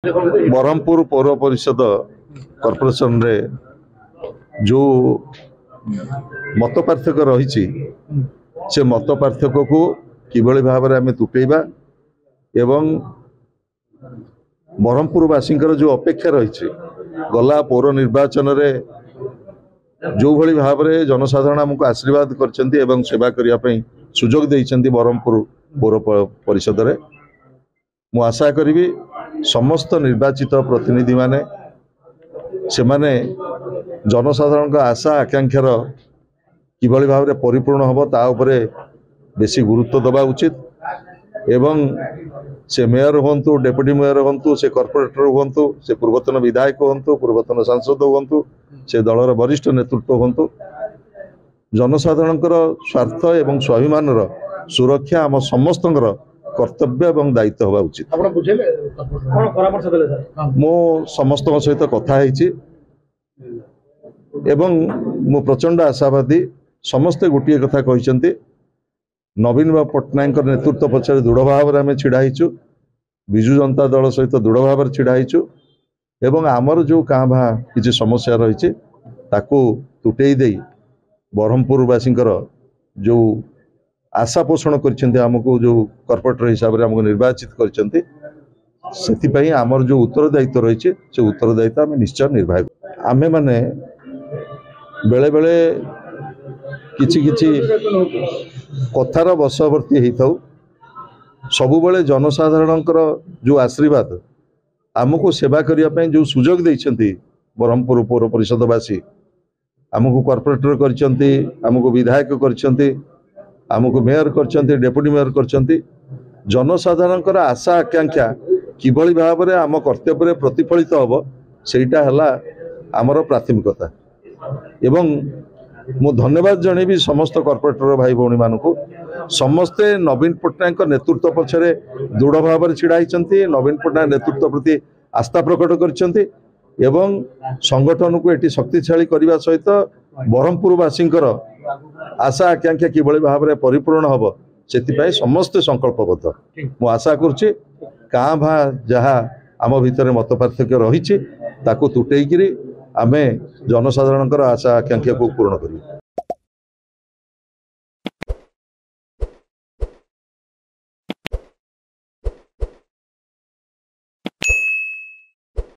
बरहमपुर पौर परिषद कॉर्पोरेशन रे जो मत पार्थक्य रही से मत पार्थक्य को किभली भाव में आम तुटेबा एवं बरहमपुरवासी जो अपेक्षा रही गला पौर निर्वाचन रे जो भली भाव में जनसाधारण आमको आशीर्वाद कर सेवा करने सुजोग देइछन्ति बरहमपुर पौर परिषद रे मु आशा करी समस्त निर्वाचित प्रतिनिधि माने से माने जनसाधारण आशा आकांक्षार किभली भाव में परिपूर्ण हम ता उपरे बेसी गुरुत्व दबा उचित एवं से मेयर हूँ डेप्यूटी मेयर हूँ से कॉर्पोरेटर हूँ से पूर्वतन विधायक हूँ पूर्वतन सांसद हूँ से दलर वरिष्ठ नेतृत्व हूँ जनसाधारण स्वार्थ एवं स्वाभिमान सुरक्षा आम समस्त कर्तव्य एवं दायित्व हवा उचित मो समस्त सहित कथा एवं मो प्रचंड आशावादी समस्ते गोटे कथा कहते नवीन बाबू पट्टनायक नेतृत्व पछार दृढ़ भाव में आम छिड़ाईचु विजु जनता दल सहित दृढ़ भाव में छिड़ाईचु एवं आमर जो काँ भा किसी समस्या रही तुटे दे बरहमपुरवासी जो आशा पोषण करमको जो कॉर्पोरेटर हिसाब से आमको निर्वाचित कर आमर जो उत्तरदायित्व रही से उत्तरदायित्व आम निश्चय निर्वाह आमे माने बेले बेले किछि किछि कथार बशवर्ती होता सबु बेले जनसाधारण जो आशीर्वाद आमको सेवा करने जो सुजोग देइछन्ति बरहमपुर पौर परिषदवासी आमको कॉर्पोरेटर करछन्ति आमको विधायक करछन्ति आमको मेयर करछन्ति डेप्यूटी मेयर करछन्ति जनसाधारण आशा आकांक्षा किभली भाव में आम कर्तव्य प्रतिफलित हम सेटा हला आमर प्राथमिकता एवं मु धन्यवाद जनइबी समस्त कॉर्पोरेटर भाई भौणी मानकु समस्ते नवीन पट्टनायक नेतृत्व पछरे दृढ़ भाव में छिड़ाई नवीन पट्टनायक नेतृत्व प्रति आस्था प्रकट करछन्ति एवं संगठन को एटी शक्तिशाली करने सहित बरहमपुरवासी आशा आकांक्षा किभली भाव में परिपूर्ण हम से समस्ते संकल्पबद्ध मु आशा करुच्ची काँ भा जहाँ आम भितर मत पार्थक्य रही तुटेक आमे जनसाधारण आशा आकांक्षा को पूर्ण करिए।